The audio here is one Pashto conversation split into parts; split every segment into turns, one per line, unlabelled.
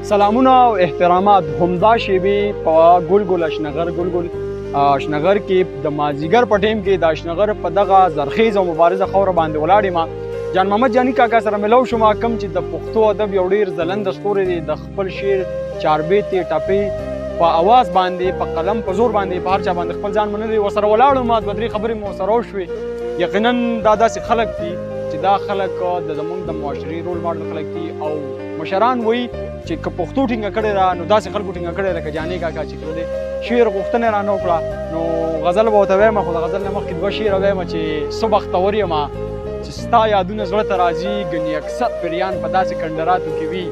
سلامونه او احترامات همدا شیبې په ګلګل اشنغر کې د مازیګر په ټیم کې د اشنغر په دغه زرخیز او مبارزه خوره باندې ولاړ یم. جان محمد جاني کاکا سره ملو شوم، کوم چې د پښتو ادب یو ډېر ځلنده ستوری دی. د خپل شعر چاربیتې ټپې په اواز باندې په قلم په زور باندې په هر چا باندې خپل ځان منلی ورسره ولاړ وم. دوه درې خبرې مو ورسره وشوې. یقینا دا داسې خلک دي چې دا خلک د زموږ د معاشري رول ماډل خلک دي او مشران وایي چې که پښتو ټینګه کړې ده نو داسې خلکو ټینګه کړې ده لکه جانې کاکا چې کوم دی شعر غوښتنه رانه وکړه نو غزل به ورته وایم، خو د غزل نه مخکې دوه شعره وایم چې څه بختور یم چې ستا یادونه زړه ته راځي ګنې اکثر پیریان په داسې کنډراتو کې وي.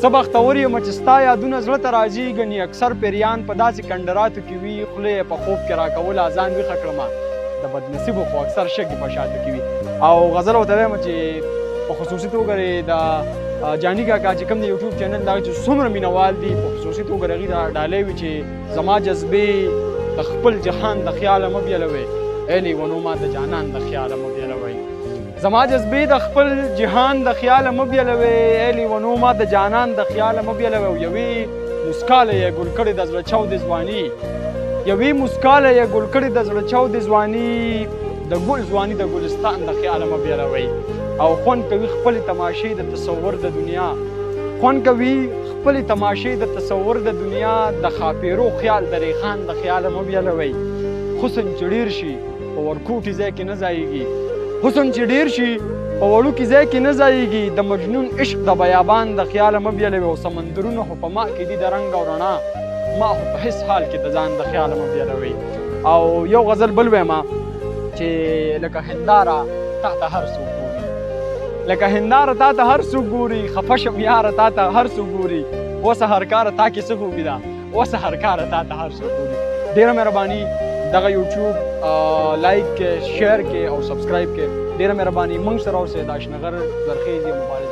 څه بختور یم چې ستا یادونه زړه ته راځي ګنې اکثر پیریان په داسې کنډراتو کې وي. خوله یې په خوب کې راکوله ځان ویښه کړمه د بدنصیبو خو اکثر شګې په شاتو کې وي. او غزل ورته وایم چې په خصوصي توګه د جاني کاکا چې کوم د یوټیوب چینل دا چې څومره مینوال دي په خصوصي توګه د هغې دا ډالۍ وي چې زما جذبې د خپل جهان د خیاله مه بیلوئ، ای لیونو ما د جانان د خیاله مه بیلوئ. زما جذبې د خپل جهان د خیاله مه بیلوئ، ای لیونو ما د جانان د خیاله مه بیلوئ. او یوې مسکاله یې ګل کړې د زړه چاودې ځواني، یوې مسکاله یې ګل کړې د زړه چاودې ځواني، د ګل ځواني د ګلستان د خیاله مه بیلوئ. او خوند کوي خپل تماشې د تصور د دنیا، خوند کوي خپل تماشې د تصور د دنیا، د خاپیرو خیال د ریخان د خیاله مه بیلوئ. حسن چې ډېر شي په ورکوټي ځای کې نه ځایږي، حسن چې ډېر شي په وړوکي ځای کې نه ځایږي، د مجنون عشق د بیابان د خیاله مه بیلوئ. او سمندرونه خو په ما کې دي د رنګ او رڼا، ما خو په هیڅ حال کې د ځان د خیاله مه بیلوئ. او یو غزل بل وایم چې لکه هنداره تا ته هر څوک لکه هنداره تا ته هر څوک ګوري، خفه شم یاره تا ته هر څوک ګوري، اوسه هر کاره تا کې څه خوبي ده، اوسه هر کاره تا ته هر څوک ګوري. ډېره مهرباني دغه یوټیوب لایک کې، شیر کې او سبسکرایب کې. ډېره مهرباني موږ سره اوسئ. د اشنغر زرخیز یا مبارز